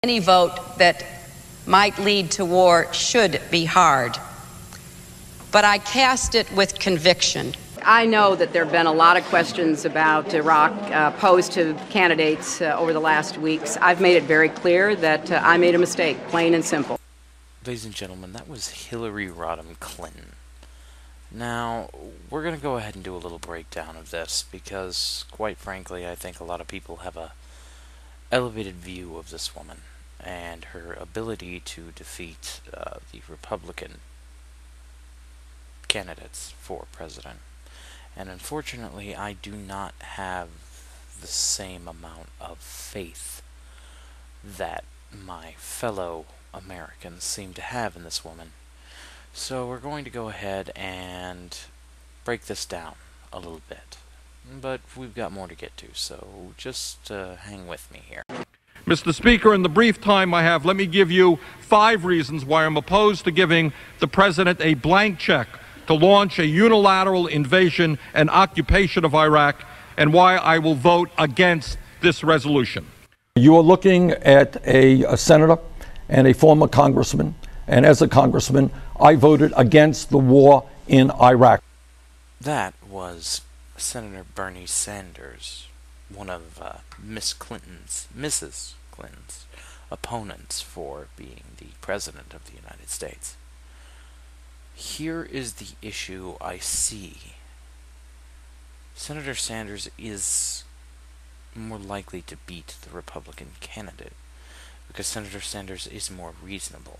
Any vote that might lead to war should be hard, but I cast it with conviction. I know that there have been a lot of questions about Iraq posed to candidates over the last weeks. I've made it very clear that I made a mistake, plain and simple. Ladies and gentlemen, that was Hillary Rodham Clinton. Now, we're going to go ahead and do a little breakdown of this because, quite frankly, I think a lot of people have a elevated view of this woman and her ability to defeat the Republican candidates for president. And unfortunately, I do not have the same amount of faith that my fellow Americans seem to have in this woman. So we're going to go ahead and break this down a little bit. But we've got more to get to, so just hang with me here. Mr. Speaker, in the brief time I have, let me give you 5 reasons why I'm opposed to giving the President a blank check to launch a unilateral invasion and occupation of Iraq, and why I will vote against this resolution. You are looking at a senator and a former congressman, and as a congressman, I voted against the war in Iraq. That was Senator Bernie Sanders, one of Mrs. Clinton's opponents for being the President of the United States. Here is the issue I see. Senator Sanders is more likely to beat the Republican candidate because Senator Sanders is more reasonable.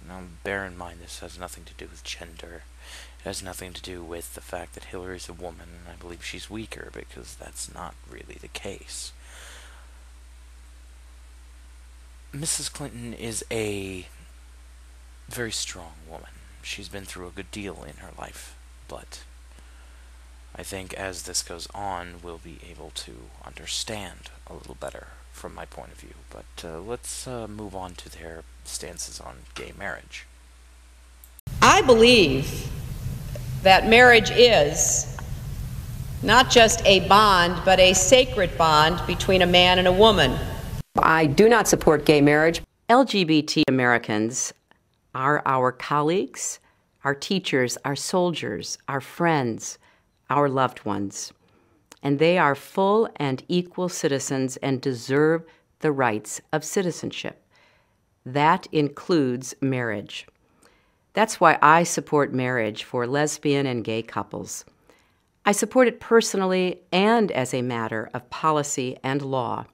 Now, bear in mind, this has nothing to do with gender. It has nothing to do with the fact that Hillary is a woman, and I believe she's weaker, because that's not really the case. Mrs. Clinton is a very strong woman. She's been through a good deal in her life, but I think as this goes on, we'll be able to understand a little better from my point of view. But let's move on to their stances on gay marriage. I believe that marriage is not just a bond, but a sacred bond between a man and a woman. I do not support gay marriage. LGBT Americans are our colleagues, our teachers, our soldiers, our friends, our loved ones. And they are full and equal citizens and deserve the rights of citizenship. That includes marriage. That's why I support marriage for lesbian and gay couples. I support it personally and as a matter of policy and law.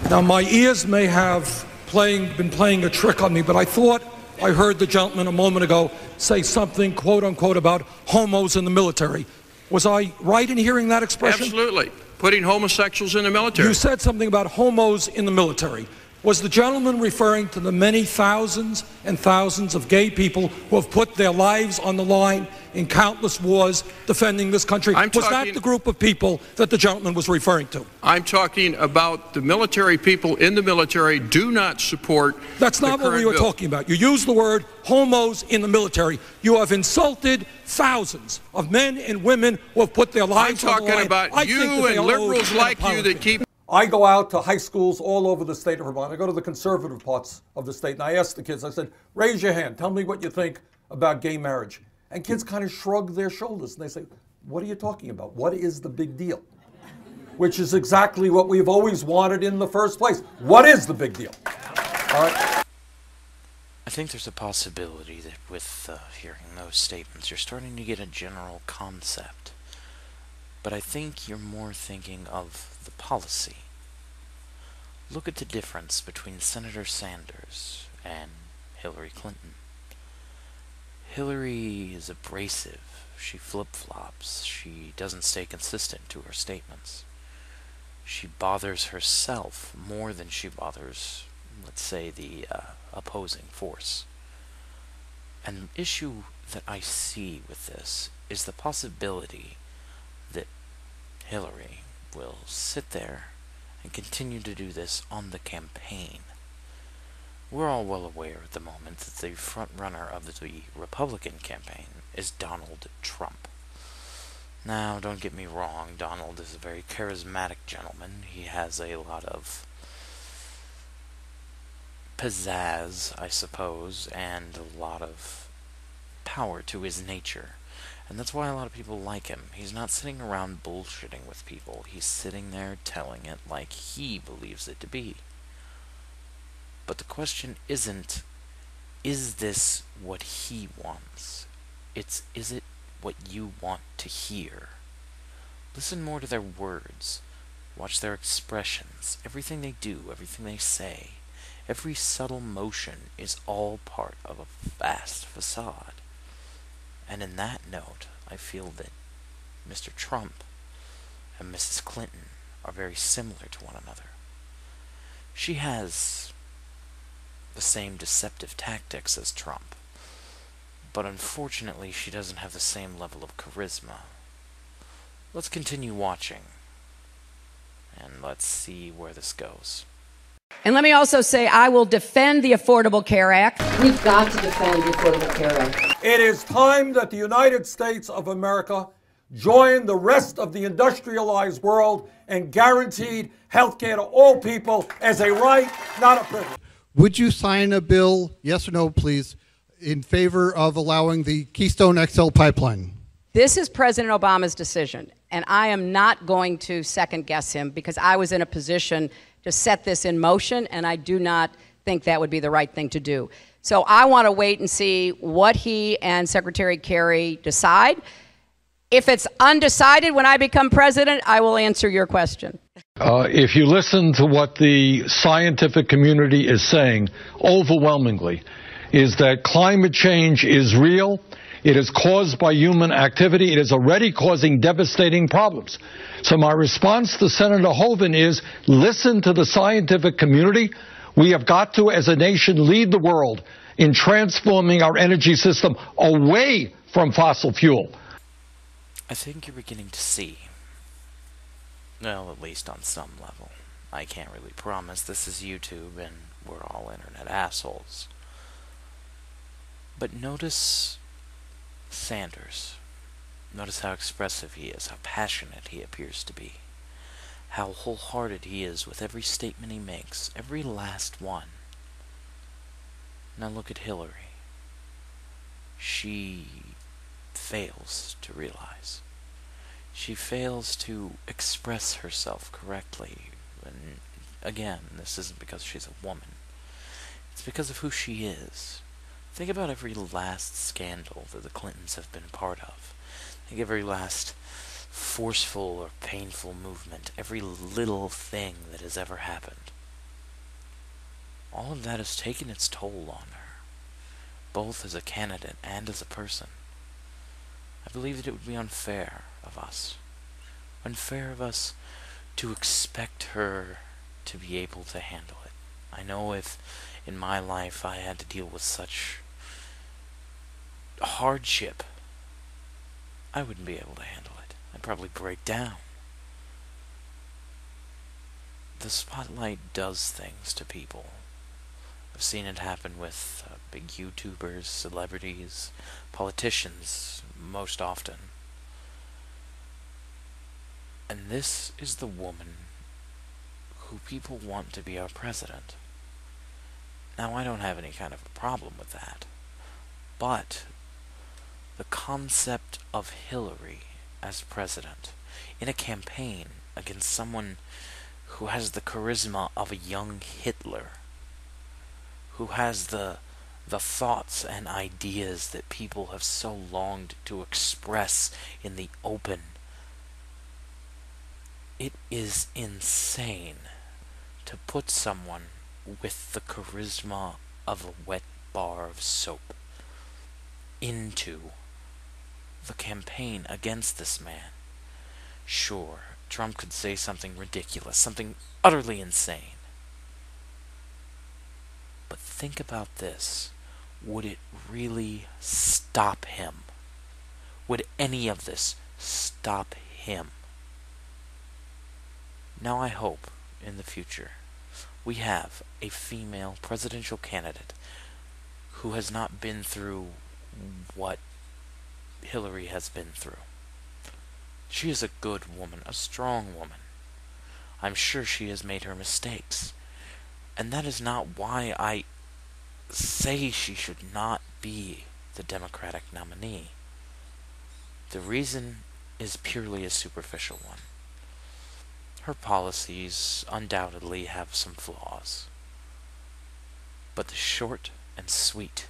Now, my ears may have been playing a trick on me, but I thought I heard the gentleman a moment ago say something, quote unquote, about homos in the military. Was I right in hearing that expression? Absolutely. Putting homosexuals in the military. You said something about homos in the military. Was the gentleman referring to the many thousands and thousands of gay people who have put their lives on the line in countless wars defending this country? Was that the group of people that the gentleman was referring to? I'm talking about the military. People in the military do not support. That's not what we were talking about. You used the word homos in the military. You have insulted thousands of men and women who have put their lives on the line. I'm talking about you and liberals like you that keep. I go out to high schools all over the state of Vermont. I go to the conservative parts of the state, and I ask the kids, I said, raise your hand. Tell me what you think about gay marriage. And kids kind of shrug their shoulders, and they say, what are you talking about? What is the big deal? Which is exactly what we've always wanted in the first place. What is the big deal? All right. I think there's a possibility that with hearing those statements, you're starting to get a general concept. But I think you're more thinking of the policy. Look at the difference between Senator Sanders and Hillary Clinton. Hillary is abrasive. She flip-flops. She doesn't stay consistent to her statements. She bothers herself more than she bothers, let's say, the opposing force. And the issue that I see with this is the possibility that Hillary will sit there and continue to do this on the campaign. We're all well aware at the moment that the front runner of the Republican campaign is Donald Trump. Now, don't get me wrong, Donald is a very charismatic gentleman. He has a lot of pizzazz, I suppose, and a lot of power to his nature. And that's why a lot of people like him. He's not sitting around bullshitting with people. He's sitting there telling it like he believes it to be. But the question isn't, is this what he wants? It's, is it what you want to hear? Listen more to their words. Watch their expressions. Everything they do, everything they say, every subtle motion is all part of a vast facade. And in that note, I feel that Mr. Trump and Mrs. Clinton are very similar to one another. She has the same deceptive tactics as Trump, but unfortunately she doesn't have the same level of charisma. Let's continue watching, and let's see where this goes. And let me also say, I will defend the Affordable Care Act. We've got to defend the Affordable Care Act. It is time that the United States of America join the rest of the industrialized world and guaranteed health care to all people as a right, not a privilege. Would you sign a bill, yes or no, please, in favor of allowing the Keystone XL pipeline? This is President Obama's decision, and I am not going to second guess him because I was in a position to set this in motion, and I do not think that would be the right thing to do. So I want to wait and see what he and Secretary Kerry decide. If it's undecided when I become president, I will answer your question. If you listen to what the scientific community is saying, overwhelmingly, is that climate change is real. It is caused by human activity. It is already causing devastating problems. So my response to Senator Hoeven is, listen to the scientific community. We have got to, as a nation, lead the world in transforming our energy system away from fossil fuel. I think you're beginning to see, well, at least on some level. I can't really promise. This is YouTube, and we're all internet assholes. But notice Sanders. Notice how expressive he is, how passionate he appears to be, how wholehearted he is with every statement he makes, every last one. Now look at Hillary. She fails to realize. She fails to express herself correctly. And again, this isn't because she's a woman. It's because of who she is. Think about every last scandal that the Clintons have been part of. Think of every last forceful or painful movement, every little thing that has ever happened. All of that has taken its toll on her, both as a candidate and as a person. I believe that it would be unfair of us to expect her to be able to handle it. I know if in my life I had to deal with such hardship, I wouldn't be able to handle it. I'd probably break down. The spotlight does things to people. I've seen it happen with big YouTubers, celebrities, politicians, most often. And this is the woman who people want to be our president. Now, I don't have any kind of a problem with that, but the concept of Hillary as president in a campaign against someone who has the charisma of a young Hitler, who has the thoughts and ideas that people have so longed to express in the open. It is insane to put someone with the charisma of a wet bar of soap into the campaign against this man. Sure, Trump could say something ridiculous, something utterly insane. But think about this. Would it really stop him? Would any of this stop him? Now I hope, in the future, we have a female presidential candidate who has not been through what Hillary has been through. She is a good woman, a strong woman. I'm sure she has made her mistakes. And that is not why I say she should not be the Democratic nominee. The reason is purely a superficial one. Her policies undoubtedly have some flaws. But the short and sweet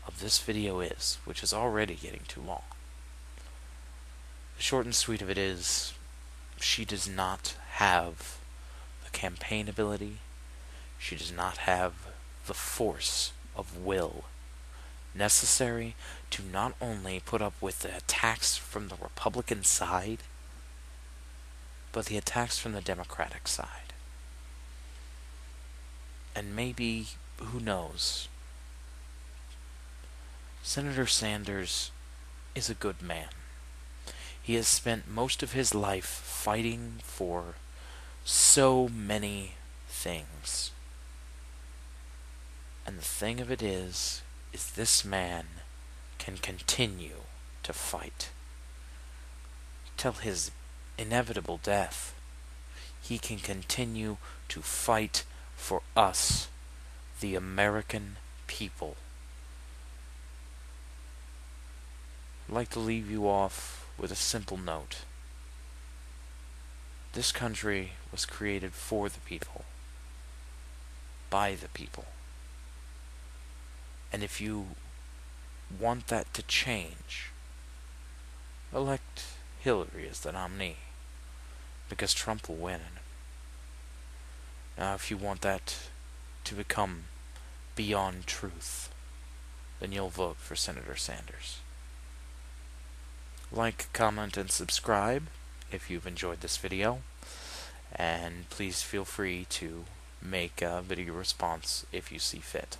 of this video is, which is already getting too long, the short and sweet of it is, she does not have the campaign ability, she does not have the force of will necessary to not only put up with the attacks from the Republican side, but the attacks from the Democratic side. And maybe, who knows, Senator Sanders is a good man. He has spent most of his life fighting for so many things. And the thing of it is this man can continue to fight till his inevitable death. He can continue to fight for us, the American people. I'd like to leave you off with a simple note. This country was created for the people, by the people. And if you want that to change, elect Hillary as the nominee, because Trump will win. Now, if you want that to become beyond truth, then you'll vote for Senator Sanders. Like, comment, and subscribe if you've enjoyed this video, and please feel free to make a video response if you see fit.